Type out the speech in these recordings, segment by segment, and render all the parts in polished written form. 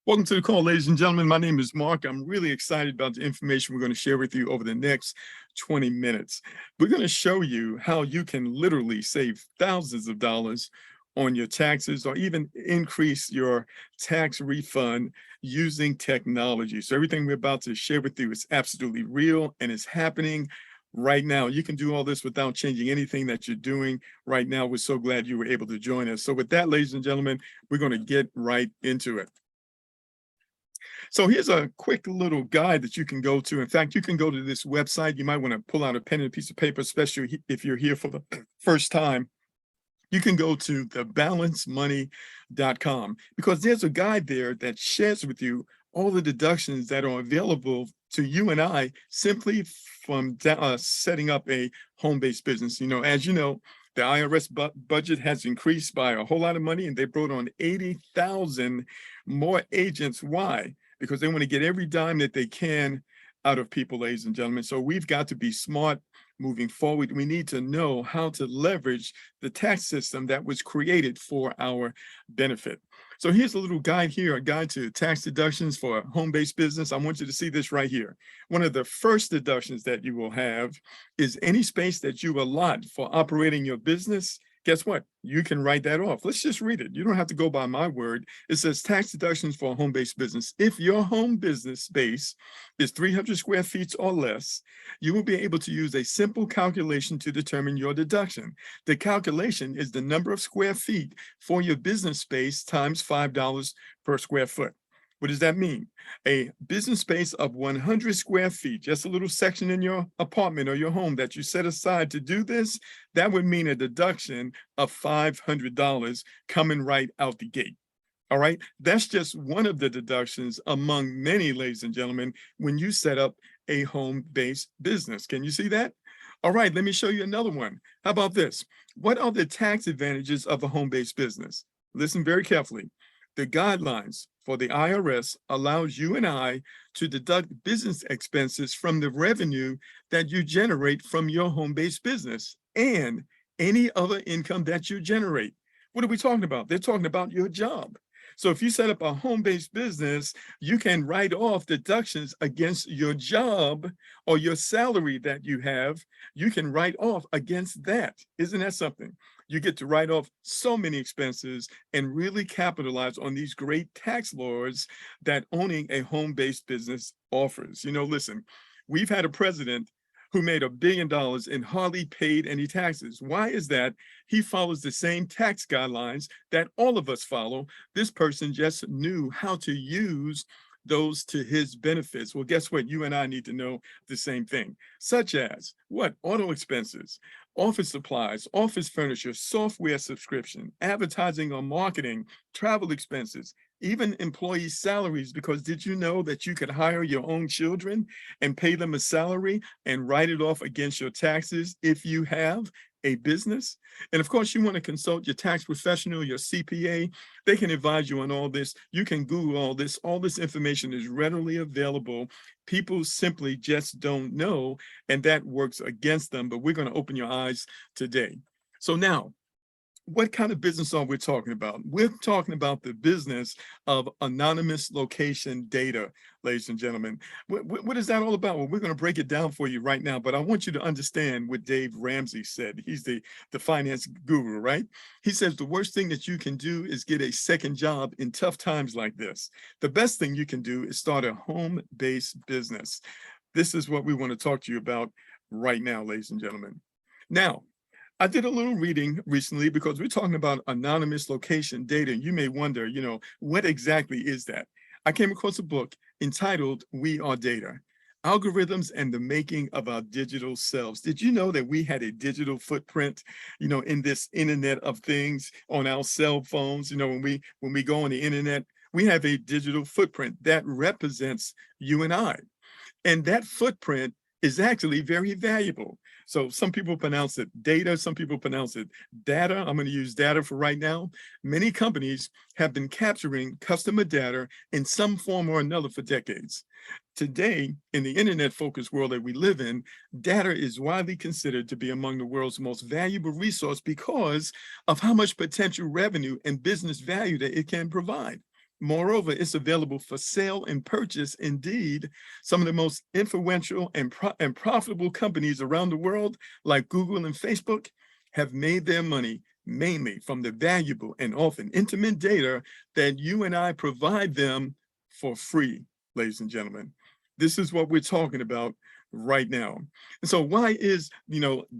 Welcome to the call, ladies and gentlemen. My name is Mark. I'm really excited about the information we're going to share with you over the next 20 minutes. We're going to show you how you can literally save thousands of dollars on your taxes or even increase your tax refund using technology. So everything we're about to share with you is absolutely real and it's happening right now. You can do all this without changing anything that you're doing right now. We're so glad you were able to join us. So with that, ladies and gentlemen, we're going to get right into it. So here's a quick little guide that you can go to. In fact, you can go to this website. You might want to pull out a pen and a piece of paper, especially if you're here for the first time. You can go to thebalancemoney.com because there's a guide there that shares with you all the deductions that are available to you and I simply from setting up a home-based business. As you know, the IRS budget has increased by a whole lot of money, and they brought on 80,000 more agents. Why? Because they want to get every dime that they can out of people, ladies and gentlemen. So we've got to be smart moving forward. We need to know how to leverage the tax system that was created for our benefit. So here's a little guide here, a guide to tax deductions for a home-based business. I want you to see this right here. One of the first deductions that you will have is any space that you allot for operating your business. Guess what? You can write that off. Let's just read it. You don't have to go by my word. It says tax deductions for a home-based business. If your home business space is 300 square feet or less, you will be able to use a simple calculation to determine your deduction. The calculation is the number of square feet for your business space times $5 per square foot. What does that mean? A business space of 100 square feet, just a little section in your apartment or your home that you set aside to do this, that would mean a deduction of $500 coming right out the gate. All right, that's just one of the deductions among many, ladies and gentlemen, when you set up a home-based business. Can you see that? All right, let me show you another one. How about this? What are the tax advantages of a home-based business? Listen very carefully. The guidelines for the IRS allows you and I to deduct business expenses from the revenue that you generate from your home-based business and any other income that you generate. What are we talking about? They're talking about your job. So if you set up a home-based business, you can write off deductions against your job or your salary that you have. You can write off against that. Isn't that something? You get to write off so many expenses and really capitalize on these great tax laws that owning a home-based business offers. Listen, we've had a president who made $1 billion and hardly paid any taxes. Why is that? He follows the same tax guidelines that all of us follow. This person just knew how to use those to his benefits. Well, guess what? You and I need to know the same thing, such as what? Auto expenses, office supplies, office furniture, software subscription, advertising or marketing, travel expenses, even employee salaries, because did you know that you could hire your own children and pay them a salary and write it off against your taxes if you have a business? And of course, you want to consult your tax professional, your CPA. They can advise you on all this. You can Google all this. All this information is readily available. People simply just don't know, and that works against them. But we're going to open your eyes today. So now, what kind of business are we talking about? We're talking about the business of anonymous location data, ladies and gentlemen. What is that all about? Well, we're going to break it down for you right now, but I want you to understand what Dave Ramsey said. He's the finance guru, right? He says the worst thing that you can do is get a second job in tough times like this. The best thing you can do is start a home-based business. This is what we want to talk to you about right now, ladies and gentlemen. Now, I did a little reading recently because we're talking about anonymous location data. You may wonder, what exactly is that? I came across a book entitled We Are Data: Algorithms and the Making of Our Digital Selves. Did you know that we had a digital footprint, in this Internet of Things on our cell phones? When we go on the internet, we have a digital footprint that represents you and I. And that footprint is actually very valuable. So some people pronounce it data, some people pronounce it data. I'm going to use data for right now. Many companies have been capturing customer data in some form or another for decades. Today, in the internet-focused world that we live in, data is widely considered to be among the world's most valuable resource because of how much potential revenue and business value that it can provide. Moreover, it's available for sale and purchase. Indeed, some of the most influential and profitable companies around the world, like Google and Facebook, have made their money mainly from the valuable and often intimate data that you and I provide them for free, ladies and gentlemen. This is what we're talking about right now. And so why is,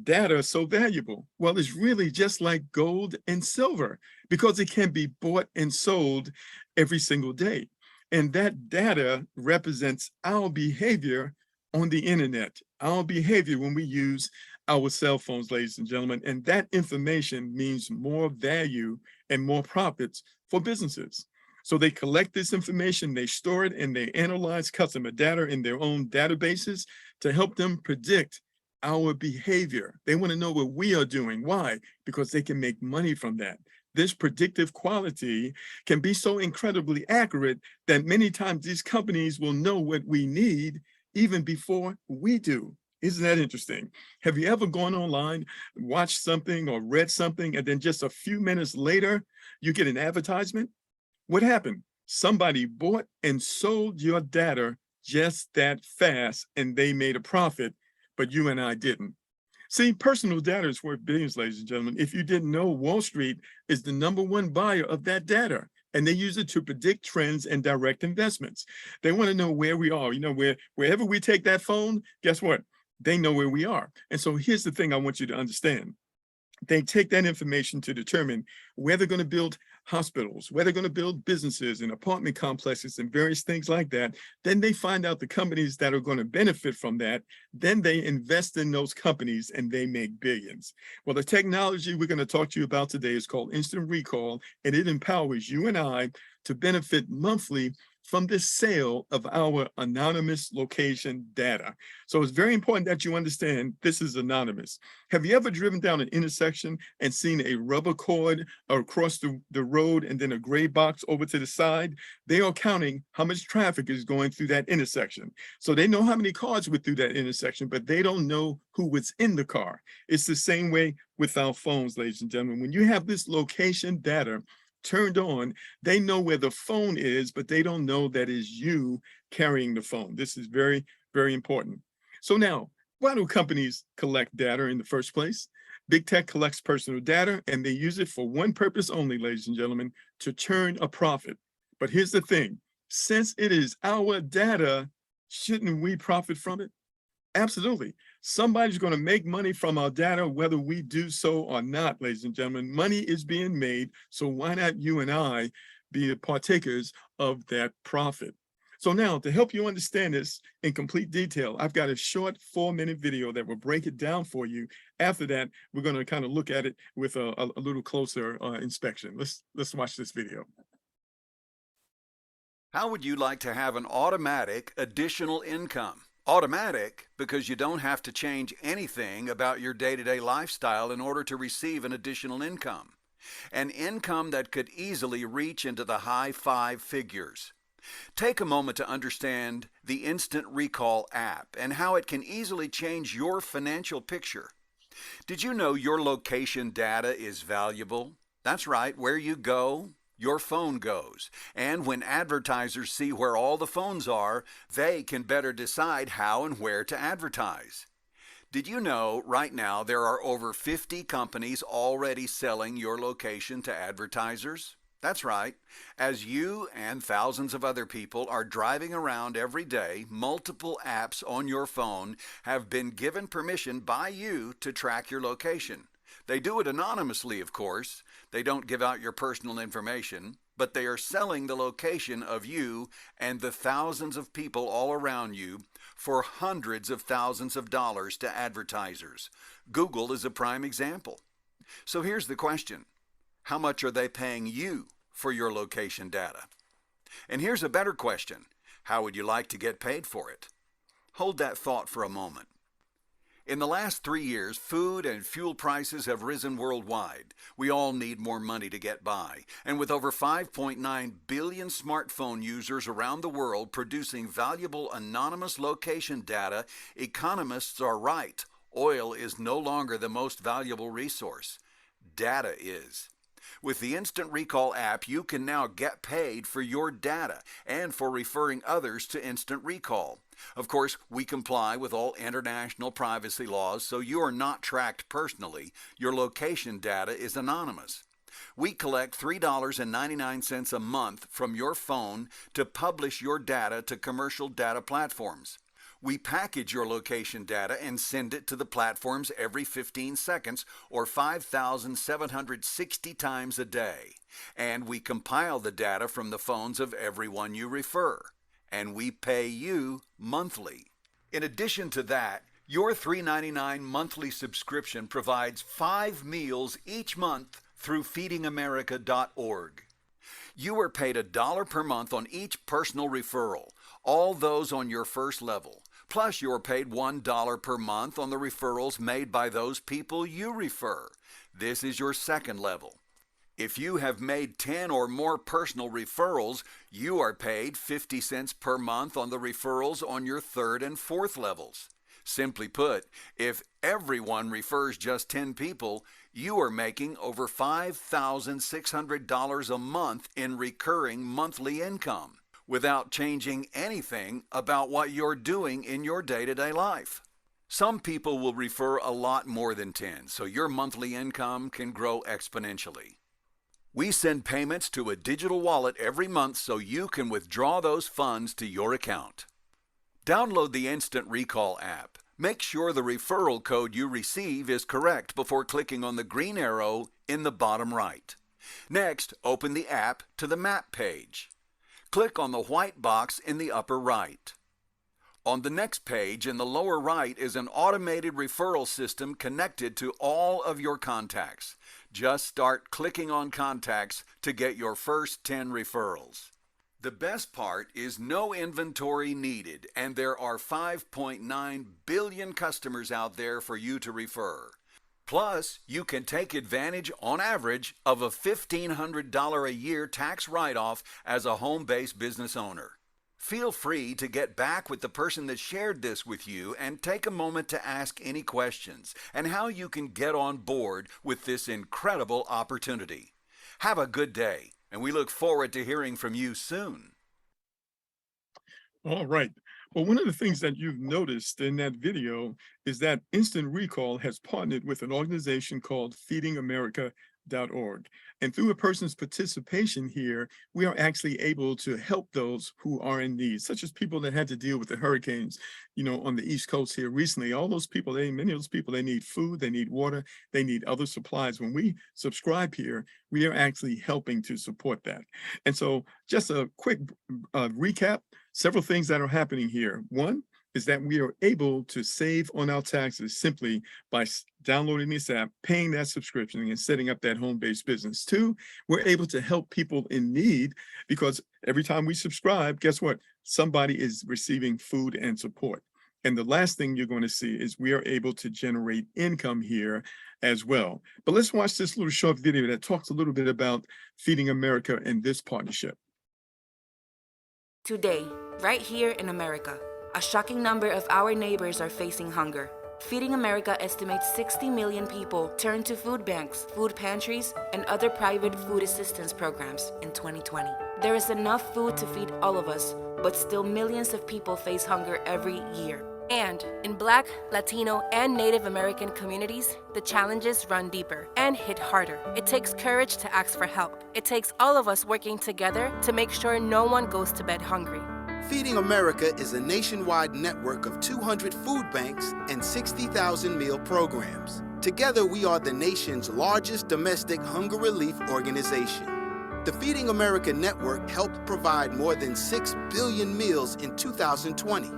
data so valuable? Well, it's really just like gold and silver because it can be bought and sold every single day. And that data represents our behavior on the internet, our behavior when we use our cell phones, ladies and gentlemen. And that information means more value and more profits for businesses. So they collect this information, they store it, and they analyze customer data in their own databases to help them predict our behavior. They want to know what we are doing. Why? Because they can make money from that. This predictive quality can be so incredibly accurate that many times these companies will know what we need even before we do. Isn't that interesting? Have you ever gone online, watched something or read something, and then just a few minutes later, you get an advertisement? What happened? Somebody bought and sold your data just that fast, and they made a profit, but you and I didn't. See, personal data is worth billions, ladies and gentlemen. If you didn't know, Wall Street is the #1 buyer of that data, and they use it to predict trends and direct investments. They want to know where we are. Wherever we take that phone, guess what? They know where we are. And so here's the thing I want you to understand. They take that information to determine where they're going to build hospitals, where they're going to build businesses and apartment complexes and various things like that. Then they find out the companies that are going to benefit from that. Then they invest in those companies and they make billions. Well, the technology we're going to talk to you about today is called Instant Recall, and it empowers you and I to benefit monthly from the sale of our anonymous location data. So it's very important that you understand this is anonymous. Have you ever driven down an intersection and seen a rubber cord across the road and then a gray box over to the side? They are counting how much traffic is going through that intersection. So they know how many cars went through that intersection, but they don't know who was in the car. It's the same way with our phones, ladies and gentlemen. When you have this location data turned on, they know where the phone is, but they don't know that is you carrying the phone. This is very, very important. So now, why do companies collect data in the first place? Big tech collects personal data and they use it for one purpose only, ladies and gentlemen, to turn a profit. But here's the thing, since it is our data, shouldn't we profit from it? Absolutely. Somebody's going to make money from our data, whether we do so or not, ladies and gentlemen. Money is being made, so why not you and I be the partakers of that profit? So now, to help you understand this in complete detail, I've got a short 4-minute video that will break it down for you. After that, we're going to kind of look at it with a little closer inspection. Let's watch this video. How would you like to have an automatic additional income? Automatic because you don't have to change anything about your day-to-day lifestyle in order to receive an additional income. An income that could easily reach into the high 5 figures. Take a moment to understand the Instant Recall app and how it can easily change your financial picture. Did you know your location data is valuable? That's right, where you go, your phone goes. And when advertisers see where all the phones are, they can better decide how and where to advertise. Did you know right now there are over 50 companies already selling your location to advertisers? That's right. As you and thousands of other people are driving around every day, multiple apps on your phone have been given permission by you to track your location. They do it anonymously, of course. They don't give out your personal information, but they are selling the location of you and the thousands of people all around you for hundreds of thousands of dollars to advertisers. Google is a prime example. So here's the question. How much are they paying you for your location data? And here's a better question. How would you like to get paid for it? Hold that thought for a moment. In the last 3 years, food and fuel prices have risen worldwide. We all need more money to get by. And with over 5.9 billion smartphone users around the world producing valuable anonymous location data, economists are right. Oil is no longer the most valuable resource. Data is. With the Instant Recall app, you can now get paid for your data and for referring others to Instant Recall. Of course, we comply with all international privacy laws, so you are not tracked personally. Your location data is anonymous. We collect $3.99 a month from your phone to publish your data to commercial data platforms. We package your location data and send it to the platforms every 15 seconds or 5,760 times a day. And we compile the data from the phones of everyone you refer. And we pay you monthly. In addition to that, your $3.99 monthly subscription provides 5 meals each month through feedingamerica.org. You are paid $1 per month on each personal referral, all those on your first level. Plus, you're paid $1 per month on the referrals made by those people you refer. This is your second level. If you have made 10 or more personal referrals, you are paid 50 cents per month on the referrals on your third and fourth levels. Simply put, if everyone refers just 10 people, you are making over $5,600 a month in recurring monthly income without changing anything about what you're doing in your day-to-day life. Some people will refer a lot more than 10, so your monthly income can grow exponentially. We send payments to a digital wallet every month so you can withdraw those funds to your account. Download the Instant Recall app. Make sure the referral code you receive is correct before clicking on the green arrow in the bottom right. Next, open the app to the map page. Click on the white box in the upper right. On the next page in the lower right is an automated referral system connected to all of your contacts. Just start clicking on contacts to get your first 10 referrals. The best part is no inventory needed, and there are 5.9 billion customers out there for you to refer. Plus, you can take advantage, on average, of a $1,500 a year tax write-off as a home-based business owner. Feel free to get back with the person that shared this with you and take a moment to ask any questions and how you can get on board with this incredible opportunity. Have a good day, and we look forward to hearing from you soon. All right. Well, one of the things that you've noticed in that video is that Instant Recall has partnered with an organization called feedingamerica.org. And through a person's participation here, we are actually able to help those who are in need, such as people that had to deal with the hurricanes, on the East Coast here recently. All those people, many of those people, they need food, they need water, they need other supplies. When we subscribe here, we are actually helping to support that. And so just a quick recap, several things that are happening here. One is that we are able to save on our taxes simply by downloading this app, paying that subscription, and setting up that home-based business. Two, we're able to help people in need because every time we subscribe, guess what? Somebody is receiving food and support. And the last thing you're going to see is we are able to generate income here as well. But let's watch this little short video that talks a little bit about Feeding America and this partnership. Today, right here in America, a shocking number of our neighbors are facing hunger. Feeding America estimates 60 million people turn to food banks, food pantries, and other private food assistance programs in 2020. There is enough food to feed all of us, but still millions of people face hunger every year. And in Black, Latino, and Native American communities, the challenges run deeper and hit harder. It takes courage to ask for help. It takes all of us working together to make sure no one goes to bed hungry. Feeding America is a nationwide network of 200 food banks and 60,000 meal programs. Together, we are the nation's largest domestic hunger relief organization. The Feeding America network helped provide more than 6 billion meals in 2020.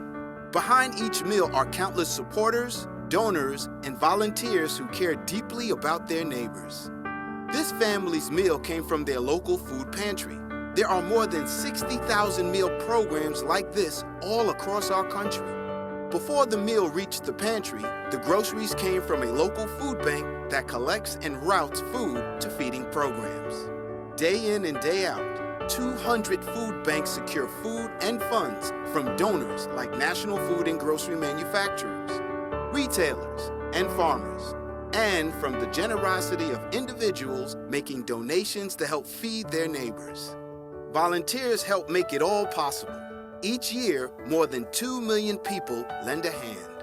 Behind each meal are countless supporters, donors, and volunteers who care deeply about their neighbors. This family's meal came from their local food pantry. There are more than 60,000 meal programs like this all across our country. Before the meal reached the pantry, the groceries came from a local food bank that collects and routes food to feeding programs. Day in and day out, 200 food banks secure food and funds from donors like national food and grocery manufacturers, retailers, and farmers. and from the generosity of individuals making donations to help feed their neighbors. Volunteers help make it all possible. Each year, more than 2 million people lend a hand.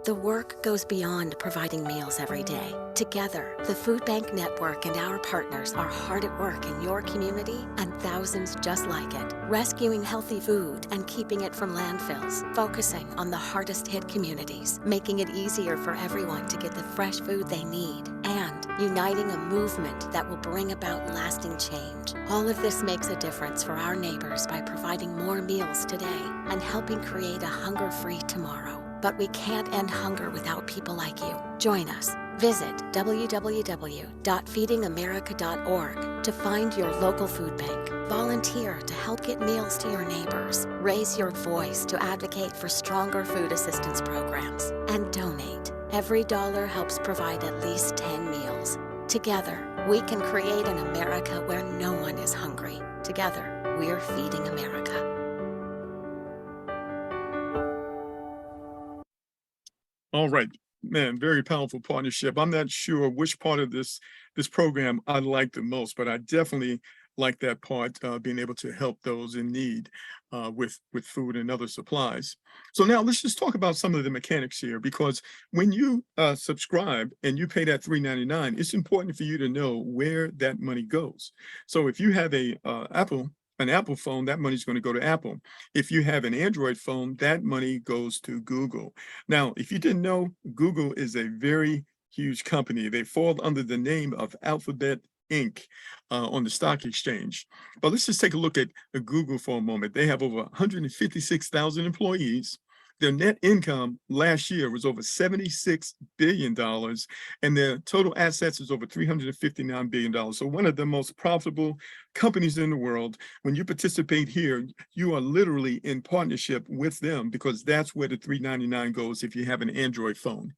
The work goes beyond providing meals every day. Together, the Food Bank Network and our partners are hard at work in your community and thousands just like it, rescuing healthy food and keeping it from landfills, focusing on the hardest hit communities, making it easier for everyone to get the fresh food they need, and uniting a movement that will bring about lasting change. All of this makes a difference for our neighbors by providing more meals today and helping create a hunger-free tomorrow. But we can't end hunger without people like you. Join us. Visit www.feedingamerica.org to find your local food bank. Volunteer to help get meals to your neighbors. Raise your voice to advocate for stronger food assistance programs. And donate. Every dollar helps provide at least 10 meals. Together, we can create an America where no one is hungry. Together, we're feeding America. All right, man, very powerful partnership. I'm not sure which part of this program I like the most, but I definitely like that part, being able to help those in need with food and other supplies. So now let's just talk about some of the mechanics here, because when you subscribe and you pay that $3.99, it's important for you to know where that money goes. So if you have an Apple phone, that money's going to go to Apple. If you have an Android phone, that money goes to Google. Now, if you didn't know, Google is a very huge company. They fall under the name of Alphabet Inc. On the stock exchange. But let's just take a look at Google for a moment. They have over 156,000 employees. Their net income last year was over $76 billion, and their total assets is over $359 billion. So one of the most profitable companies in the world. When you participate here, you are literally in partnership with them, because that's where the $3.99 goes if you have an Android phone.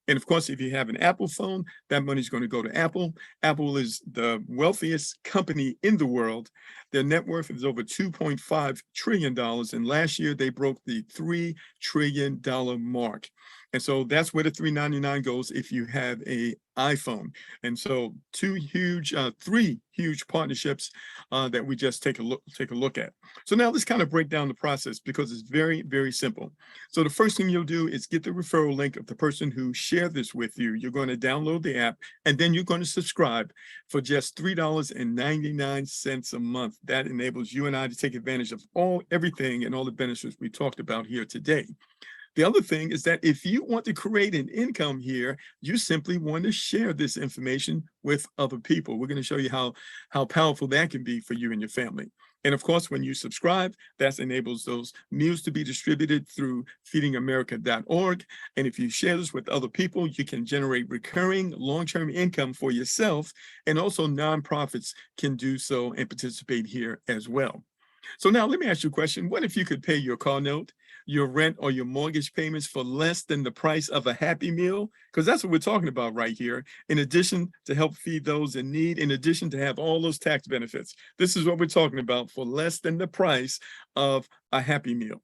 And of course, if you have an Apple phone, that money's going to go to Apple. Apple is the wealthiest company in the world. Their net worth is over $2.5 trillion. And last year, they broke the $3 trillion mark. And so that's where the $3.99 goes if you have an iPhone. And so three huge partnerships that we just take a look at. So now let's kind of break down the process, because it's very, very simple. So the first thing you'll do is get the referral link of the person who shared this with you. You're going to download the app, and then you're going to subscribe for just $3.99 a month. That enables you and I to take advantage of everything and all the benefits we talked about here today. The other thing is that if you want to create an income here, you simply want to share this information with other people. We're going to show you how powerful that can be for you and your family. And of course, when you subscribe, that enables those meals to be distributed through feedingamerica.org. And if you share this with other people, you can generate recurring long-term income for yourself. And also nonprofits can do so and participate here as well. So now let me ask you a question. What if you could pay your car note, your rent, or your mortgage payments for less than the price of a Happy Meal? Because that's what we're talking about right here. In addition to help feed those in need, in addition to have all those tax benefits, this is what we're talking about, for less than the price of a Happy Meal.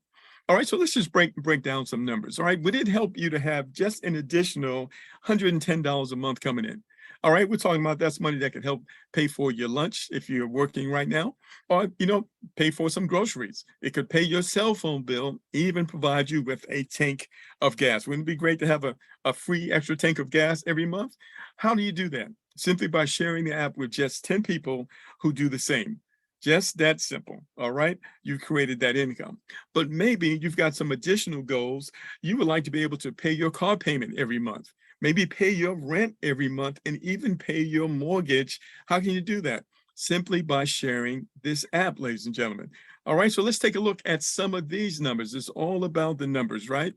All right, so let's just break down some numbers. All right, would it help you to have just an additional $110 a month coming in? All right, we're talking about that's money that could help pay for your lunch if you're working right now, or, pay for some groceries. It could pay your cell phone bill, even provide you with a tank of gas. Wouldn't it be great to have a free extra tank of gas every month? How do you do that? Simply by sharing the app with just 10 people who do the same. Just that simple. All right. You've created that income. But maybe you've got some additional goals. You would like to be able to pay your car payment every month, maybe pay your rent every month, and even pay your mortgage. How can you do that? Simply by sharing this app, ladies and gentlemen. All right. So let's take a look at some of these numbers. It's all about the numbers, right?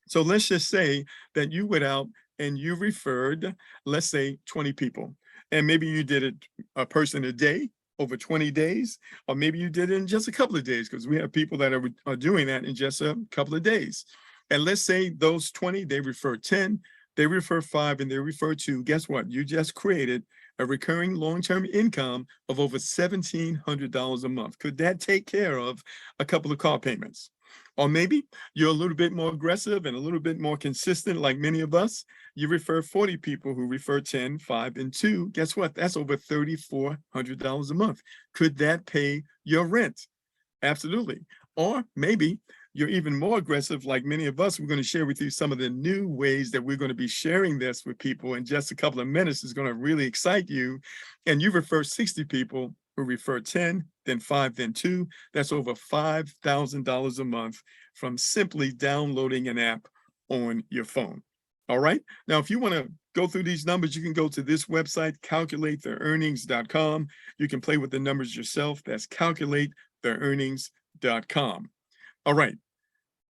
So let's just say that you went out and you referred, let's say 20 people, and maybe you did it a person a day over 20 days, or maybe you did it in just a couple of days, because we have people that are doing that in just a couple of days. And let's say those 20, they refer 10, they refer 5, and they refer 2. Guess what? You just created a recurring long-term income of over $1,700 a month. Could that take care of a couple of car payments? Or maybe you're a little bit more aggressive and a little bit more consistent, like many of us. You refer 40 people who refer 10, 5, and 2. Guess what? That's over $3,400 a month. Could that pay your rent? Absolutely. Or maybe you're even more aggressive, like many of us. We're going to share with you some of the new ways that we're going to be sharing this with people in just a couple of minutes. Is going to really excite you. And you refer 60 people who refer 10, then 5, then 2. That's over $5,000 a month from simply downloading an app on your phone. All right. Now, if you want to go through these numbers, you can go to this website, calculatetheearnings.com. You can play with the numbers yourself. That's calculatetheearnings.com. All right.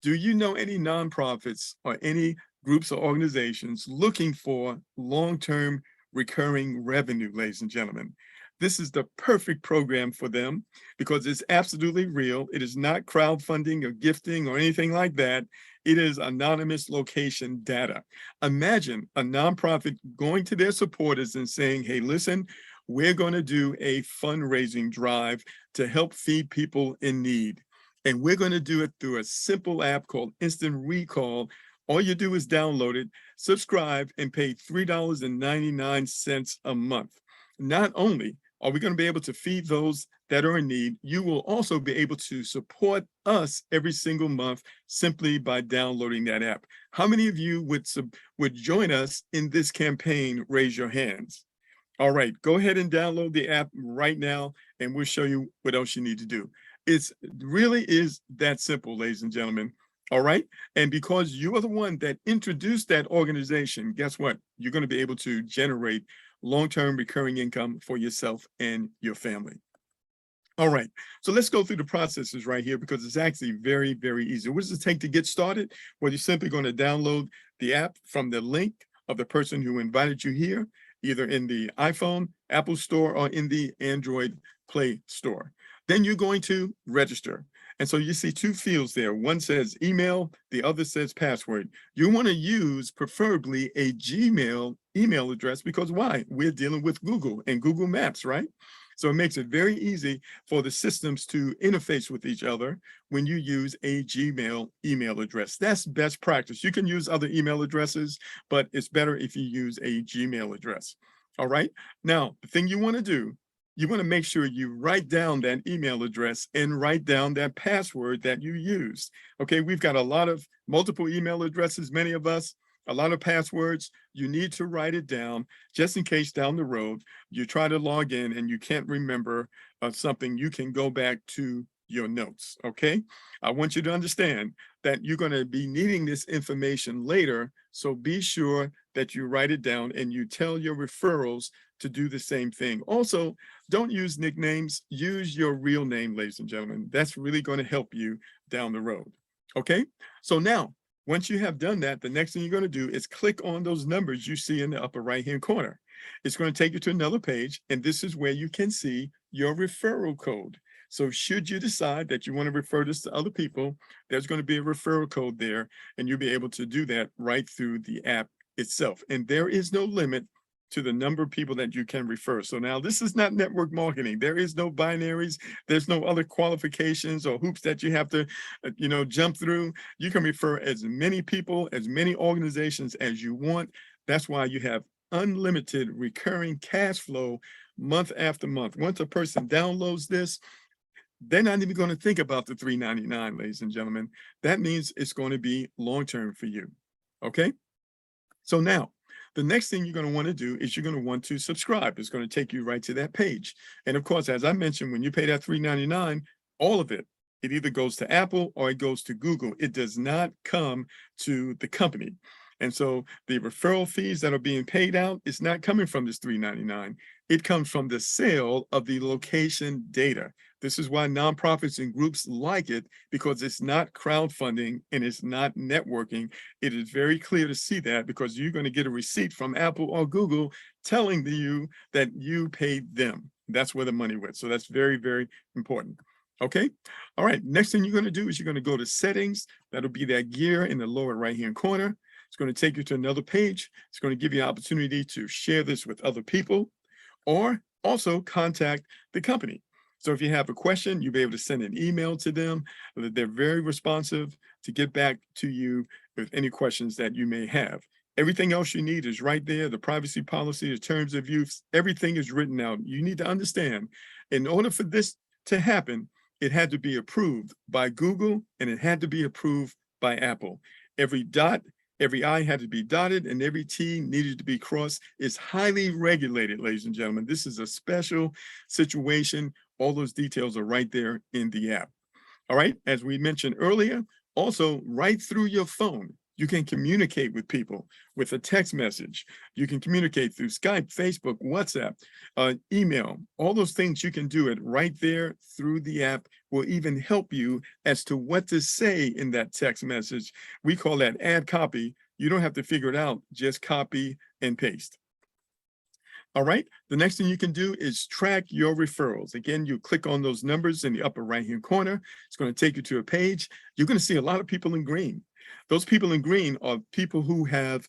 Do you know any nonprofits or any groups or organizations looking for long-term recurring revenue, ladies and gentlemen? This is the perfect program for them because it's absolutely real. It is not crowdfunding or gifting or anything like that. It is anonymous location data. Imagine a nonprofit going to their supporters and saying, hey, listen, we're going to do a fundraising drive to help feed people in need. And we're going to do it through a simple app called Instant Recall. All you do is download it, subscribe, and pay $3.99 a month. Not only are we going to be able to feed those that are in need, you will also be able to support us every single month simply by downloading that app. How many of you would join us in this campaign? Raise your hands. All right, go ahead and download the app right now, and we'll show you what else you need to do. It really is that simple, ladies and gentlemen. All right. And because you are the one that introduced that organization, guess what? You're going to be able to generate long-term recurring income for yourself and your family. All right. So let's go through the processes right here because it's actually very, very easy. What does it take to get started? Well, you're simply going to download the app from the link of the person who invited you here, either in the iPhone, Apple Store, or in the Android Play Store. Then you're going to register. And so you see two fields there. One says email, the other says password. You want to use preferably a Gmail email address because why? We're dealing with Google and Google Maps, right? So it makes it very easy for the systems to interface with each other when you use a Gmail email address. That's best practice. You can use other email addresses, but it's better if you use a Gmail address. All right. Now, the thing you want to do, you want to make sure you write down that email address and write down that password that you used. Okay, we've got a lot of multiple email addresses, many of us, a lot of passwords. You need to write it down just in case down the road you try to log in and you can't remember something. You can go back to your notes. Okay, I want you to understand that you're going to be needing this information later. So be sure that you write it down and you tell your referrals to do the same thing. Also, don't use nicknames, use your real name, ladies and gentlemen. That's really going to help you down the road. Okay, so now, once you have done that, the next thing you're going to do is click on those numbers you see in the upper right-hand corner. It's going to take you to another page, and this is where you can see your referral code. So should you decide that you want to refer this to other people, there's going to be a referral code there, and you'll be able to do that right through the app itself. And there is no limit to the number of people that you can refer. So now this is not network marketing. There is no binaries. There's no other qualifications or hoops that you have to, jump through. You can refer as many people, as many organizations as you want. That's why you have unlimited recurring cash flow month after month. Once a person downloads this, they're not even going to think about the $3.99, ladies and gentlemen. That means it's going to be long-term for you. Okay. So now, the next thing you're going to want to do is you're going to want to subscribe. It's going to take you right to that page. And of course, as I mentioned, when you pay that $3.99, all of it either goes to Apple or it goes to Google. It does not come to the company. And so the referral fees that are being paid out, it's not coming from this $3.99. It comes from the sale of the location data. This is why nonprofits and groups like it, because it's not crowdfunding and it's not networking. It is very clear to see that because you're going to get a receipt from Apple or Google telling you that you paid them. That's where the money went. So that's very, very important. Okay. All right. Next thing you're going to do is you're going to go to settings. That'll be that gear in the lower right-hand corner. It's going to take you to another page. It's going to give you an opportunity to share this with other people or also contact the company. So if you have a question, you'll be able to send an email to them. They're very responsive to get back to you with any questions that you may have. Everything else you need is right there. The privacy policy, the terms of use, everything is written out. You need to understand, in order for this to happen, it had to be approved by Google and it had to be approved by Apple. Every dot, every I had to be dotted and every T needed to be crossed. It's highly regulated, ladies and gentlemen. This is a special situation. All those details are right there in the app. All right, as we mentioned earlier, also right through your phone, you can communicate with people with a text message. You can communicate through Skype, Facebook, WhatsApp, email. All those things you can do it right there through the app. Will even help you as to what to say in that text message. We call that add copy. You don't have to figure it out, just copy and paste. All right, the next thing you can do is track your referrals. Again, you click on those numbers in the upper right-hand corner. It's going to take you to a page. You're going to see a lot of people in green. Those people in green are people who have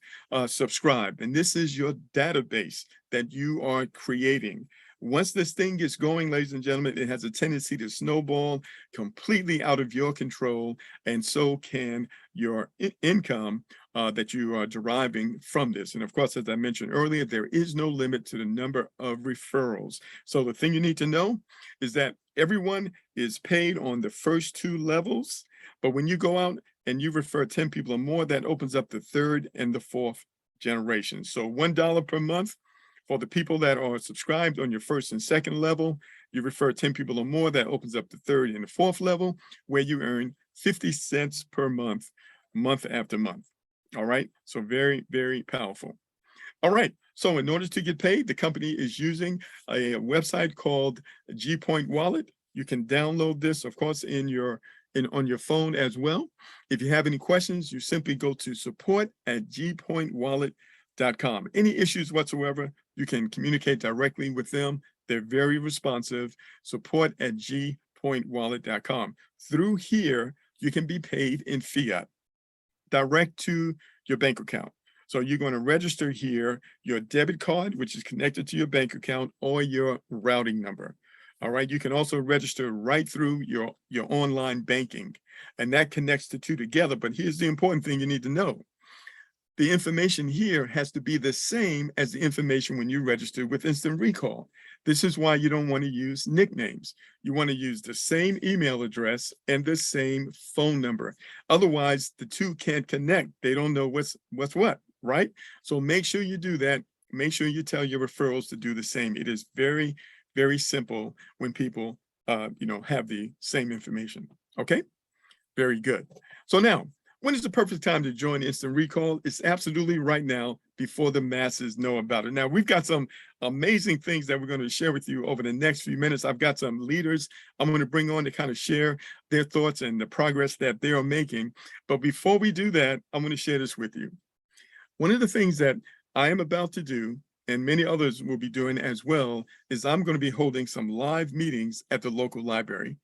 subscribed, and this is your database that you are creating. Once this thing gets going, ladies and gentlemen, it has a tendency to snowball completely out of your control, and so can your income that you are deriving from this. And of course, as I mentioned earlier, there is no limit to the number of referrals. So the thing you need to know is that everyone is paid on the first 2 levels, but when you go out and you refer 10 people or more, that opens up the 3rd and the 4th generation. So $1 per month for the people that are subscribed on your 1st and 2nd level. You refer 10 people or more, that opens up the 3rd and the 4th level, where you earn 50 cents per month, month after month. All right, so very, very powerful. All right, so in order to get paid, the company is using a website called GPoint Wallet. You can download this, of course, on your phone as well. If you have any questions, you simply go to support@gpointwallet.com. Any issues whatsoever, you can communicate directly with them. They're very responsive. Support@gpointwallet.com. Through here, you can be paid in fiat direct to your bank account. So you're going to register here your debit card, which is connected to your bank account, or your routing number. All right, you can also register right through your online banking, and that connects the two together. But here's the important thing you need to know. The information here has to be the same as the information when you register with Instant Recall. This is why you don't want to use nicknames. You want to use the same email address and the same phone number. Otherwise, the two can't connect. They don't know what's what, right? So make sure you do that. Make sure you tell your referrals to do the same. It is very, very simple when people, have the same information. Okay, very good. So now, when is the perfect time to join Instant Recall? It's absolutely right now, before the masses know about it. Now, we've got some amazing things that we're going to share with you over the next few minutes. I've got some leaders I'm going to bring on to kind of share their thoughts and the progress that they are making. But before we do that, I'm going to share this with you. One of the things that I am about to do, and many others will be doing as well, is I'm going to be holding some live meetings at the local library.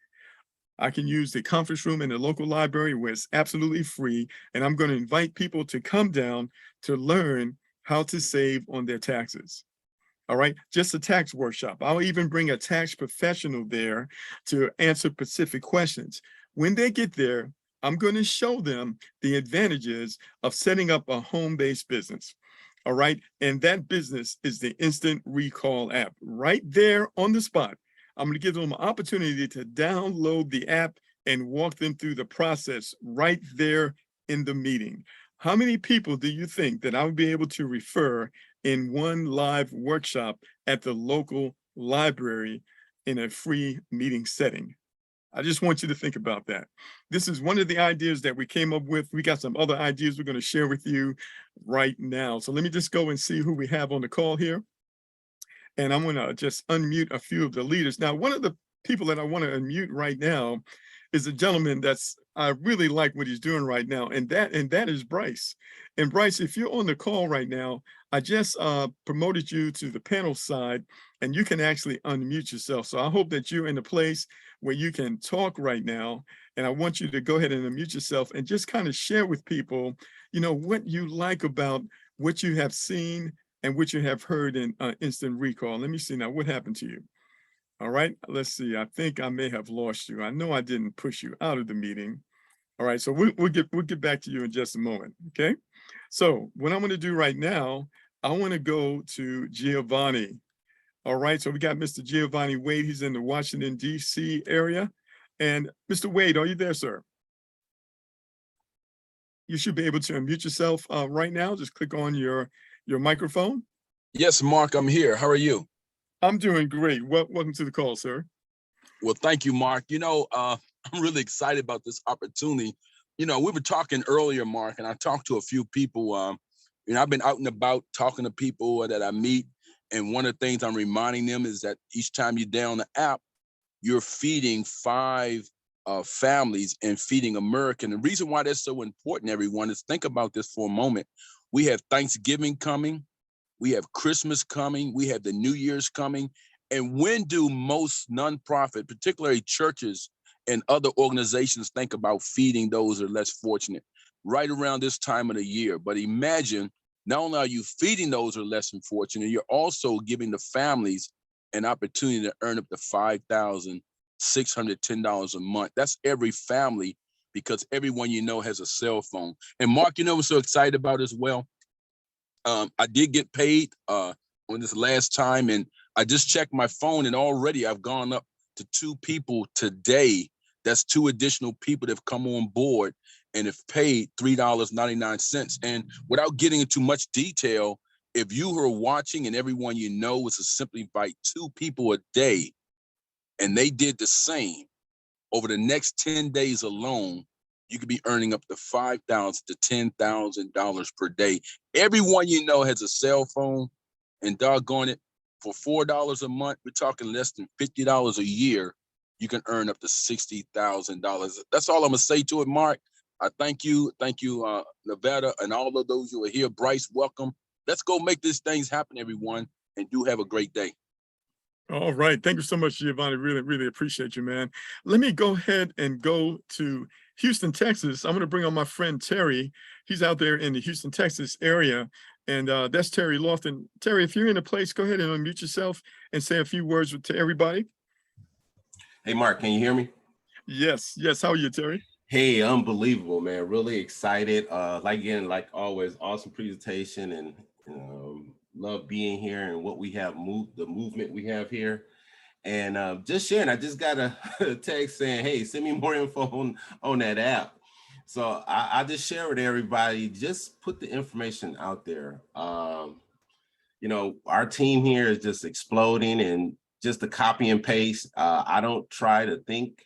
I can use the conference room in the local library where it's absolutely free. And I'm going to invite people to come down to learn how to save on their taxes. All right, just a tax workshop. I'll even bring a tax professional there to answer specific questions. When they get there, I'm going to show them the advantages of setting up a home-based business. All right, and that business is the Instant Recall app right there on the spot. I'm going to give them an opportunity to download the app and walk them through the process right there in the meeting. How many people do you think that I would be able to refer in one live workshop at the local library in a free meeting setting? I just want you to think about that. This is one of the ideas that we came up with. We got some other ideas we're going to share with you right now. So let me just go and see who we have on the call here. And I'm going to just unmute a few of the leaders. Now, one of the people that I want to unmute right now is a gentleman I really like what he's doing right now, and that is Bryce. And Bryce, if you're on the call right now, I just promoted you to the panel side, and you can actually unmute yourself. So I hope that you're in a place where you can talk right now, and I want you to go ahead and unmute yourself and just kind of share with people, what you like about what you have seen and what you have heard in Instant Recall. Let me see now, what happened to you? All right, let's see. I think I may have lost you. I know I didn't push you out of the meeting. All right, so we'll get back to you in just a moment. Okay. So what I'm going to do right now, I want to go to Giovanni. All right, so we got Mr. Giovanni Wade. He's in the Washington, D.C. area. And Mr. Wade, are you there, sir? You should be able to unmute yourself right now. Just click on your microphone. Yes, Mark, I'm here. How are you? I'm doing great. Welcome to the call, sir. Well, thank you, Mark. I'm really excited about this opportunity. We were talking earlier, Mark, and I talked to a few people. I've been out and about talking to people that I meet. And one of the things I'm reminding them is that each time you down the app, you're feeding 5 families and feeding America. And the reason why that's so important, everyone, is think about this for a moment. We have Thanksgiving coming. We have Christmas coming. We have the New Year's coming. And when do most nonprofit, particularly churches and other organizations, think about feeding those who are less fortunate? Right around this time of the year. But imagine, not only are you feeding those who are less than fortunate, you're also giving the families an opportunity to earn up to $5,610 a month. That's every family, because everyone has a cell phone. And Mark, I'm so excited about as well. I did get paid on this last time, and I just checked my phone, and already I've gone up to 2 people today. That's 2 additional people that have come on board and have paid $3.99. And without getting into much detail, if you are watching and everyone is to simply invite 2 people a day, and they did the same over the next 10 days alone, you could be earning up to $5,000 to $10,000 per day. Everyone has a cell phone, and doggone it, for $4 a month, we're talking less than $50 a year. You can earn up to $60,000. That's all I'm gonna say to it, Mark. I thank you, Nevada, and all of those who are here. Bryce, welcome. Let's go make these things happen, everyone, and do have a great day. All right. Thank you so much, Giovanni. Really, really appreciate you, man. Let me go ahead and go to Houston, Texas. I'm going to bring on my friend Terry. He's out there in the Houston, Texas area. And that's Terry Lofton. Terry, if you're in a place, go ahead and unmute yourself and say a few words to everybody. Hey, Mark, can you hear me? Yes. Yes. How are you, Terry? Hey, unbelievable, man. Really excited. Like always, awesome presentation, and love being here and what we have the movement we have here. And just sharing, I just got a text saying, hey, send me more info on that app. So I just share with everybody, just put the information out there. Our team here is just exploding, and just to copy and paste. I don't try to think.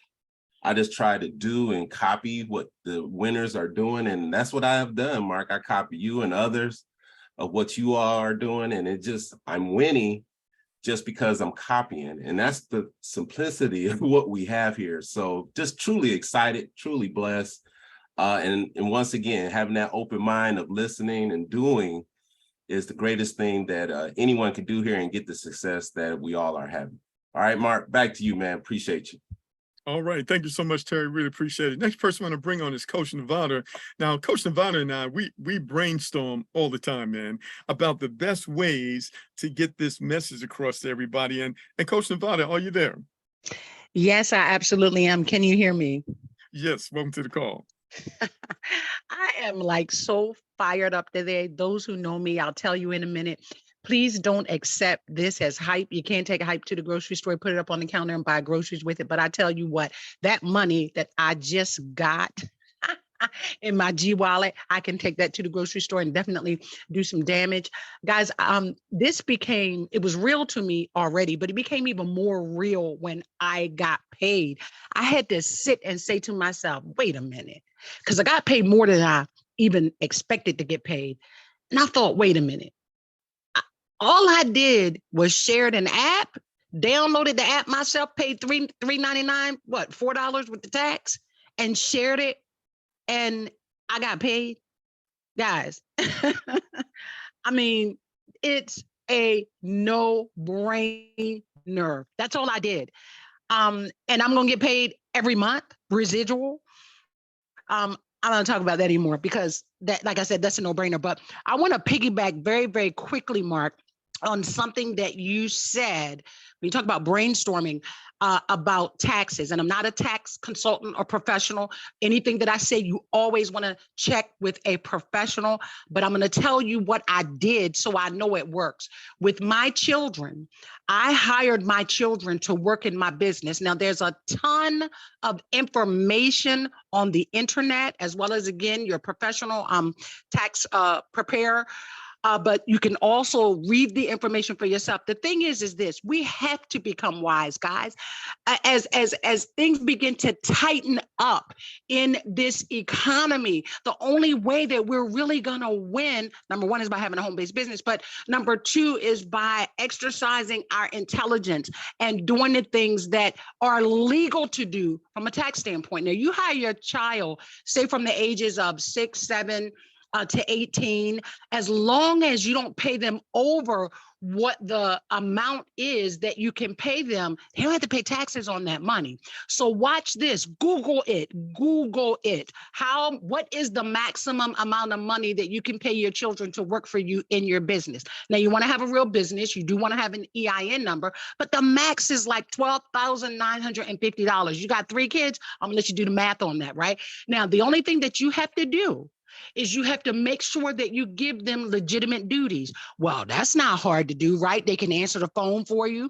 I just try to do and copy what the winners are doing. And that's what I have done, Mark. I copy you and others of what you all are doing. And I'm winning just because I'm copying. And that's the simplicity of what we have here. So just truly excited, truly blessed. And once again, having that open mind of listening and doing is the greatest thing that anyone can do here and get the success that we all are having. All right, Mark, back to you, man. Appreciate you. All right. Thank you so much, Terry. Really appreciate it. Next person I want to bring on is Coach Nevada. Now, Coach Nevada and I, we brainstorm all the time, man, about the best ways to get this message across to everybody. And Coach Nevada, are you there? Yes, I absolutely am. Can you hear me? Yes. Welcome to the call. I am like so fired up today. Those who know me, I'll tell you in a minute. Please don't accept this as hype. You can't take a hype to the grocery store, put it up on the counter and buy groceries with it. But I tell you what, that money that I just got in my G wallet, I can take that to the grocery store and definitely do some damage. Guys, it was real to me already, but it became even more real when I got paid. I had to sit and say to myself, wait a minute, because I got paid more than I even expected to get paid. And I thought, wait a minute. All I did was shared an app, downloaded the app myself, paid $3.99, $4 with the tax, and shared it, and I got paid. Guys, I mean, it's a no-brainer. That's all I did. And I'm gonna get paid every month, residual. I don't want to talk about that anymore because that, like I said, that's a no-brainer. But I want to piggyback very, very quickly, Mark, on something that you said. When you talk about brainstorming about taxes, and I'm not a tax consultant or professional. Anything that I say, you always want to check with a professional, but I'm going to tell you what I did so I know it works. With my children, I hired my children to work in my business. Now, there's a ton of information on the internet, as well as, again, your professional tax preparer. But you can also read the information for yourself. The thing is this: we have to become wise, guys. As things begin to tighten up in this economy, the only way that we're really gonna win, number one, is by having a home-based business, but number two is by exercising our intelligence and doing the things that are legal to do from a tax standpoint. Now, you hire your child, say from the ages of 6, 7, to 18, as long as you don't pay them over what the amount is that you can pay them, they don't have to pay taxes on that money. So watch this, Google it. What is the maximum amount of money that you can pay your children to work for you in your business? Now, you want to have a real business, you do want to have an EIN number, but the max is like $12,950. You got 3 kids, I'm gonna let you do the math on that, right? Now, the only thing that you have to do is you have to make sure that you give them legitimate duties. Well, that's not hard to do, right? They can answer the phone for you.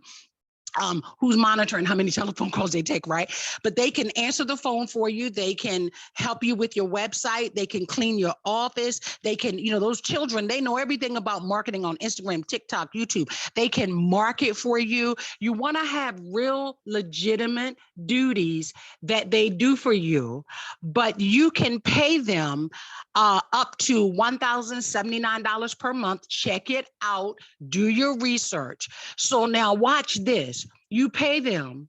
Who's monitoring how many telephone calls they take, right? But they can answer the phone for you. They can help you with your website. They can clean your office. They can, those children, they know everything about marketing on Instagram, TikTok, YouTube. They can market for you. You want to have real legitimate duties that they do for you, but you can pay them up to $1,079 per month. Check it out. Do your research. So now watch this. You pay them,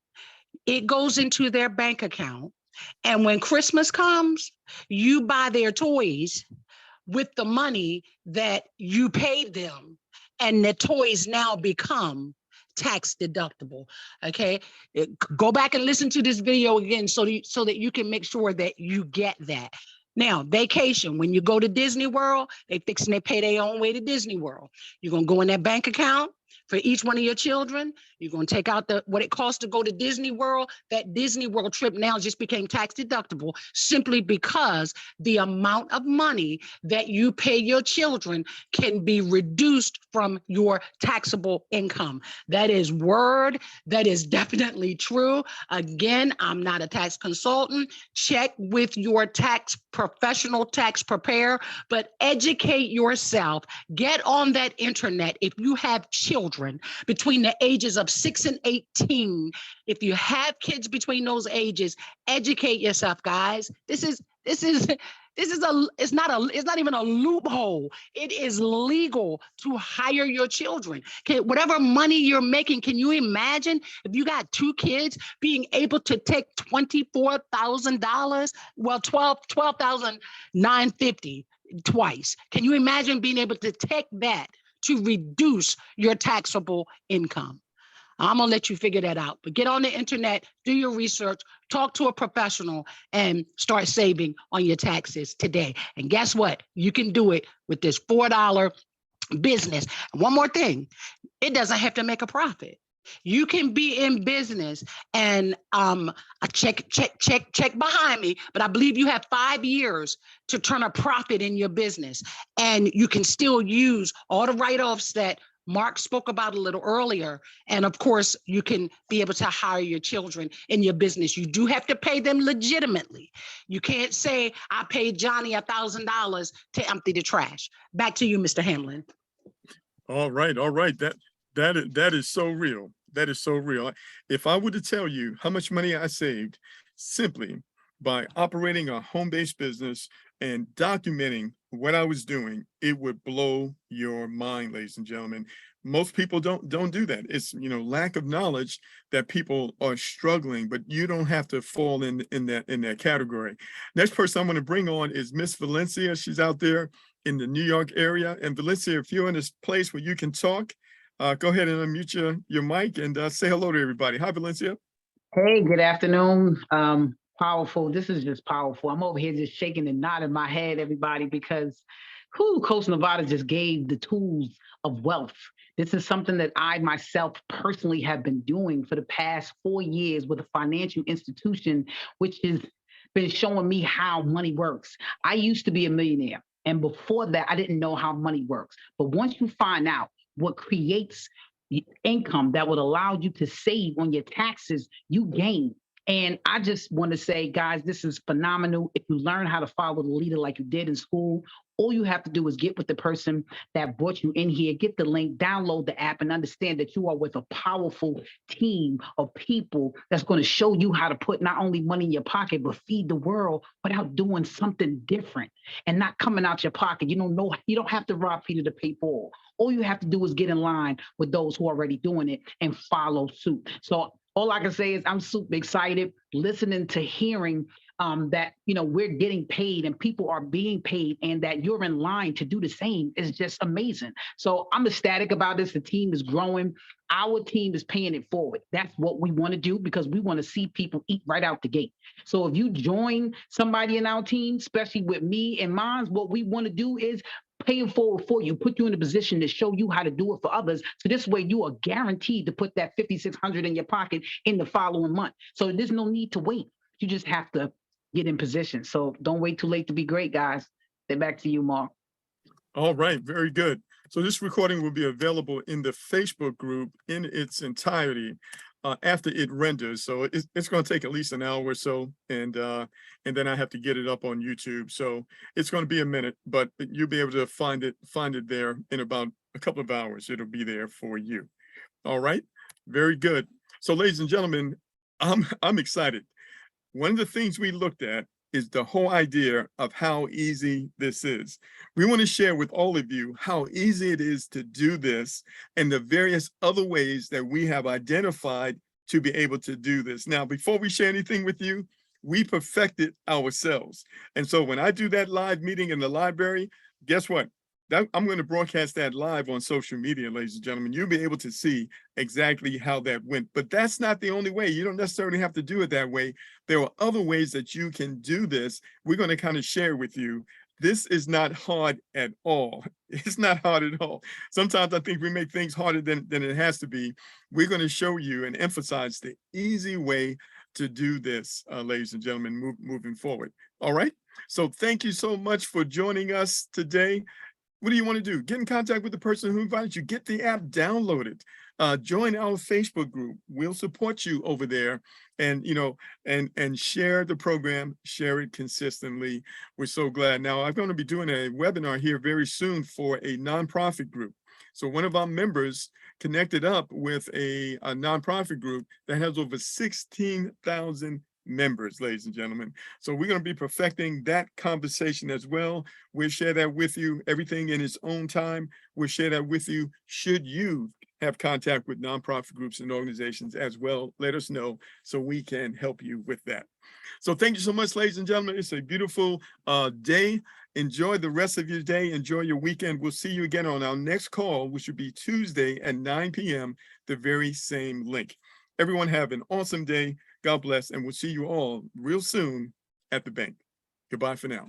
it goes into their bank account. And when Christmas comes, you buy their toys with the money that you paid them. And the toys now become tax deductible. Okay, go back and listen to this video again so that you can make sure that you get that. Now, vacation, when you go to Disney World, they pay their own way to Disney World. You're going to go in that bank account for each one of your children. You're going to take out what it costs to go to Disney World. That Disney World trip now just became tax deductible simply because the amount of money that you pay your children can be reduced from your taxable income. That is word. That is definitely true. Again, I'm not a tax consultant. Check with your professional tax preparer, but educate yourself. Get on that internet. If you have children between the ages of 6 and 18, if you have kids between those ages, educate yourself, guys. It's not even a loophole. It is legal to hire your children. Okay, whatever money you're making, can you imagine if you got 2 kids being able to take $24,000? Well, $12,950 twice. Can you imagine being able to take that to reduce your taxable income? I'm gonna let you figure that out, but get on the internet, do your research, talk to a professional, and start saving on your taxes today. And guess what? You can do it with this $4 business. And one more thing, it doesn't have to make a profit. You can be in business and check behind me, but I believe you have 5 years to turn a profit in your business. And you can still use all the write-offs that Mark spoke about a little earlier. And of course, you can be able to hire your children in your business. You do have to pay them legitimately. You can't say, I paid Johnny $1,000 to empty the trash. Back to you, Mr. Hamlin. All right. That is so real. That is so real. If I were to tell you how much money I saved simply by operating a home-based business and documenting what I was doing, it would blow your mind, ladies and gentlemen. Most people don't do that. It's lack of knowledge that people are struggling, but you don't have to fall in that category. Next person I'm going to bring on is Miss Valencia. She's out there in the New York area. And Valencia, if you're in this place where you can talk, go ahead and unmute your mic and say hello to everybody. Hi, Valencia. Hey, good afternoon. Powerful. This is just powerful. I'm over here just shaking and nodding my head, everybody, because Coach Nevada just gave the tools of wealth This is something that I myself personally have been doing for the past 4 years with a financial institution, which has been showing me how money works. I used to be a millionaire. And before that, I didn't know how money works. But once you find out what creates the income that would allow you to save on your taxes, you gain. And I just want to say, guys, this is phenomenal. If you learn how to follow the leader like you did in school, all you have to do is get with the person that brought you in here, get the link, download the app, and understand that you are with a powerful team of people that's going to show you how to put not only money in your pocket, but feed the world without doing something different and not coming out your pocket. You don't know, you don't have to rob Peter to pay Paul. All you have to do is get in line with those who are already doing it and follow suit. So all I can say is I'm super excited listening to hearing that, you know, we're getting paid and people are being paid and that you're in line to do the same is just amazing. So I'm ecstatic about this. The team is growing. Our team is paying it forward. That's what we want to do because we want to see people eat right out the gate. So if you join somebody in our team, especially with me and mine, what we want to do is pay it forward for you, put you in a position to show you how to do it for others. So this way you are guaranteed to put that $5,600 in your pocket in the following month. So there's no need to wait. You just have to get in position. So don't wait too late to be great, guys. Then back to you, Mark. All right, very good. So this recording will be available in the Facebook group in its entirety after it renders. So it's going to take at least an hour or so, and then I have to get it up on YouTube. So it's going to be a minute, but you'll be able to find it there in about a couple of hours. It'll be there for you. All right, very good. So, ladies and gentlemen, I'm excited. One of the things we looked at is the whole idea of how easy this is. We want to share with all of you how easy it is to do this and the various other ways that we have identified to be able to do this. Now, before we share anything with you, we perfected ourselves. And so when I do that live meeting in the library, guess what? I'm going to broadcast that live on social media, ladies and gentlemen. You'll be able to see exactly how that went. But that's not the only way. You don't necessarily have to do it that way. There are other ways that you can do this. We're going to kind of share with you. This is not hard at all. It's not hard at all. Sometimes I think we make things harder than it has to be. We're going to show you and emphasize the easy way to do this, ladies and gentlemen, moving forward. All right. So thank you so much for joining us today. What do you want to do? Get in contact with the person who invited you. Get the app downloaded. Join our Facebook group. We'll support you over there, and and share the program. Share it consistently. We're so glad. Now I'm going to be doing a webinar here very soon for a nonprofit group. So one of our members connected up with a nonprofit group that has over 16,000 members, ladies and gentlemen. So we're going to be perfecting that conversation as well. We'll share that with you, everything in its own time. We'll share that with you. Should you have contact with nonprofit groups and organizations as well, let us know so we can help you with that. So thank you so much, ladies and gentlemen. It's a beautiful day. Enjoy the rest of your day. Enjoy your weekend. We'll see you again on our next call, which will be Tuesday at 9 p.m., the very same link. Everyone have an awesome day. God bless, and we'll see you all real soon at the bank. Goodbye for now.